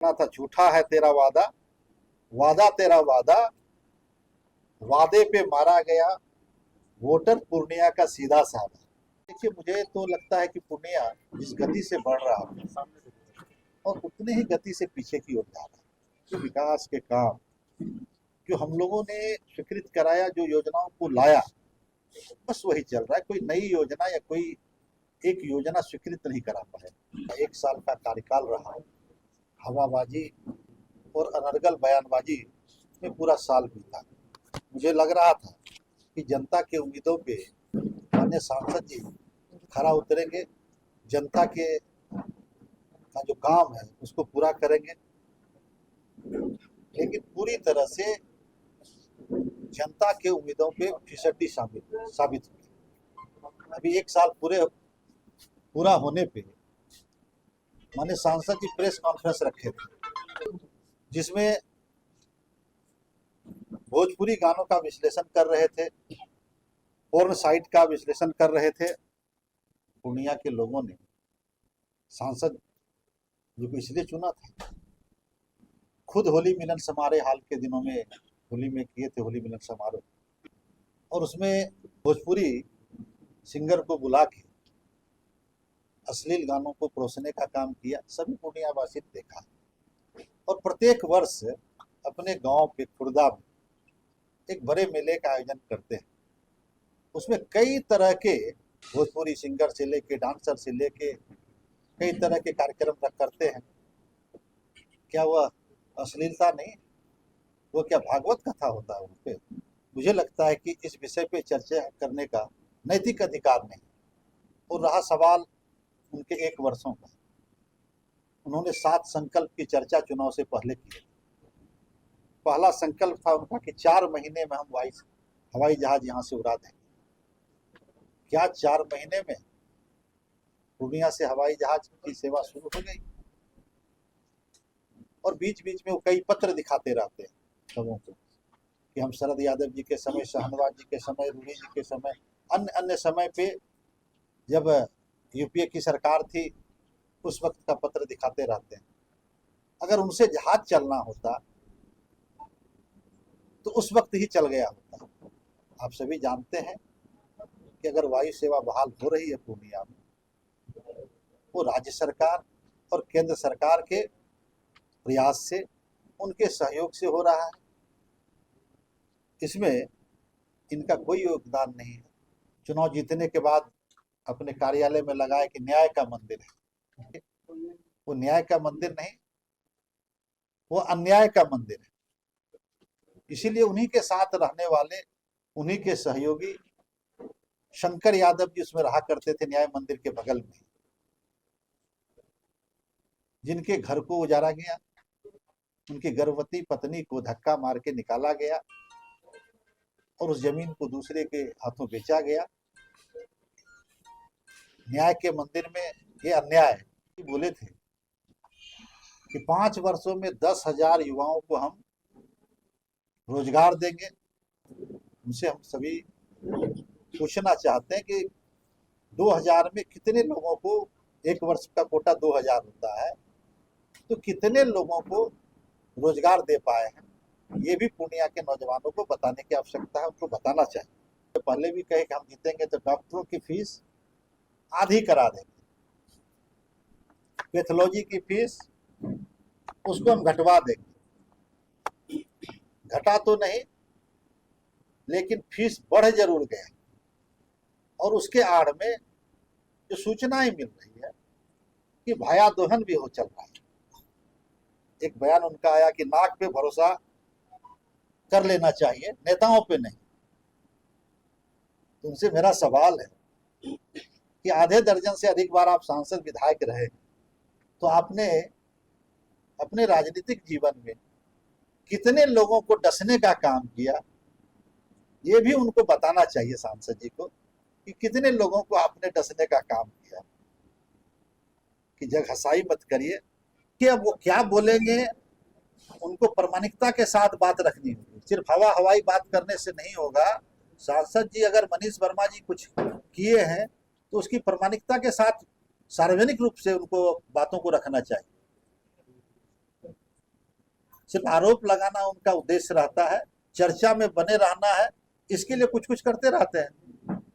ना था झूठा है तेरा वादा, वादा तेरा वादा, वादे पे मारा गया वोटर पूर्णिया का सीधा साधा। देखिए, मुझे तो लगता है कि पूर्णिया जिस गति से बढ़ रहा है और उतने ही गति से पीछे की ओर जा रहा है। जो विकास के काम जो हम लोगों ने स्वीकृत कराया, जो योजनाओं को लाया, बस वही चल रहा है। कोई नई योजना या कोई एक योजना स्वीकृत नहीं करा पाए। 1 साल का कार्यकाल रहा, हवाबाजी और अनर्गल बयानबाजी में पूरा साल बीता। मुझे लग रहा था कि जनता के उम्मीदों पे माननीय सांसद जी खरा उतरेंगे, जनता के का जो काम है उसको पूरा करेंगे, लेकिन पूरी तरह से जनता के उम्मीदों पे फिसड्डी साबित हुई। अभी 1 साल पूरा होने पे माननीय सांसद जी प्रेस कॉन्फ्रेंस रखे थे, जिसमें भोजपुरी गानों का विश्लेषण कर रहे थे, पोर्न साइट का विश्लेषण कर रहे थे। पूर्णिया के लोगों ने सांसद जी को इसलिए चुना था, खुद होली मिलन समारोह हाल के दिनों में होली में किए थे, होली मिलन समारोह, और उसमें भोजपुरी सिंगर को बुला के अश्लील गानों को परोसने का काम किया। सभी पूर्णियावासी ने देखा और प्रत्येक वर्ष अपने गांव के खुर्दा में एक बड़े मेले का आयोजन करते हैं। उसमें कई तरह के भोजपुरी सिंगर से लेके डांसर से लेके कई तरह के कार्यक्रम करते हैं। क्या वह अश्लीलता नहीं, वो क्या भागवत कथा होता है उन पे? मुझे लगता है कि इस विषय पे चर्चा करने का नैतिक अधिकार नहीं। और रहा सवाल उनके 1 वर्षों का, उन्होंने 7 संकल्प की चर्चा चुनाव से पहले की। पहला संकल्प था उनका कि 4 महीने में हम हवाई जहाज यहाँ से उड़ा देंगे। क्या 4 महीने में पूर्णिया से हवाई जहाज की सेवा शुरू हो गई? और बीच बीच में वो कई पत्र दिखाते रहते हैं सबों को कि हम शरद यादव जी के समय, शाहनवाज जी के समय, रूडी जी के समय, अन्य अन्य समय पे जब यूपीए की सरकार थी उस वक्त का पत्र दिखाते रहते हैं। अगर उनसे जहाज चलना होता तो उस वक्त ही चल गया होता। आप सभी जानते हैं कि अगर वायु सेवा बहाल हो रही है पूर्णिया में, वो राज्य सरकार और केंद्र सरकार के प्रयास से, उनके सहयोग से हो रहा है। इसमें इनका कोई योगदान नहीं है। चुनाव जीतने के बाद अपने कार्यालय में लगाए कि न्याय का मंदिर है। वो न्याय का मंदिर नहीं, वो अन्याय का मंदिर है। इसीलिए उन्हीं के साथ रहने वाले, उन्हीं के सहयोगी शंकर यादव जी उसमें रहा करते थे, न्याय मंदिर के बगल में, जिनके घर को उजाड़ा गया, उनकी गर्भवती पत्नी को धक्का मार के निकाला गया और उस जमीन को दूसरे के हाथों बेचा गया। न्याय के मंदिर में ये अन्याय बोले थे कि 5 वर्षों में 10,000 युवाओं को हम रोजगार देंगे। उनसे हम सभी पूछना चाहते हैं कि 2000 में कितने लोगों को, 1 वर्ष का कोटा 2000 होता है, तो कितने लोगों को रोजगार दे पाए हैं? ये भी पूर्णिया के नौजवानों को बताने की आवश्यकता है, उनको बताना चाहिए। तो पहले भी कहे कि हम जीतेंगे तो डॉक्टरों की फीस आधी करा देंगे, पैथोलॉजी की फीस उसको हम घटवा देंगे। घटा तो नहीं, लेकिन फीस बढ़ जरूर गया। और उसके आड़ में जो सूचनाएं मिल रही है कि भाया दोहन भी हो चल रहा है। एक बयान उनका आया कि नाक पे भरोसा कर लेना चाहिए, नेताओं पे नहीं। तुमसे मेरा सवाल है कि आधे दर्जन से अधिक बार आप सांसद विधायक रहे, तो आपने अपने राजनीतिक जीवन में कितने लोगों को डसने का काम किया? ये भी उनको बताना चाहिए सांसद जी को कि कितने लोगों को आपने डसने का काम किया। कि जग हसाई मत करिए कि अब वो क्या बोलेंगे, उनको प्रामाणिकता के साथ बात रखनी होगी। सिर्फ हवा हवाई बात करने से नहीं होगा। सांसद जी अगर मनीष वर्मा जी कुछ किए हैं तो उसकी प्रामाणिकता के साथ सार्वजनिक रूप से उनको बातों को रखना चाहिए। सिर्फ आरोप लगाना उनका उद्देश्य रहता है, चर्चा में बने रहना है, इसके लिए कुछ कुछ करते रहते हैं।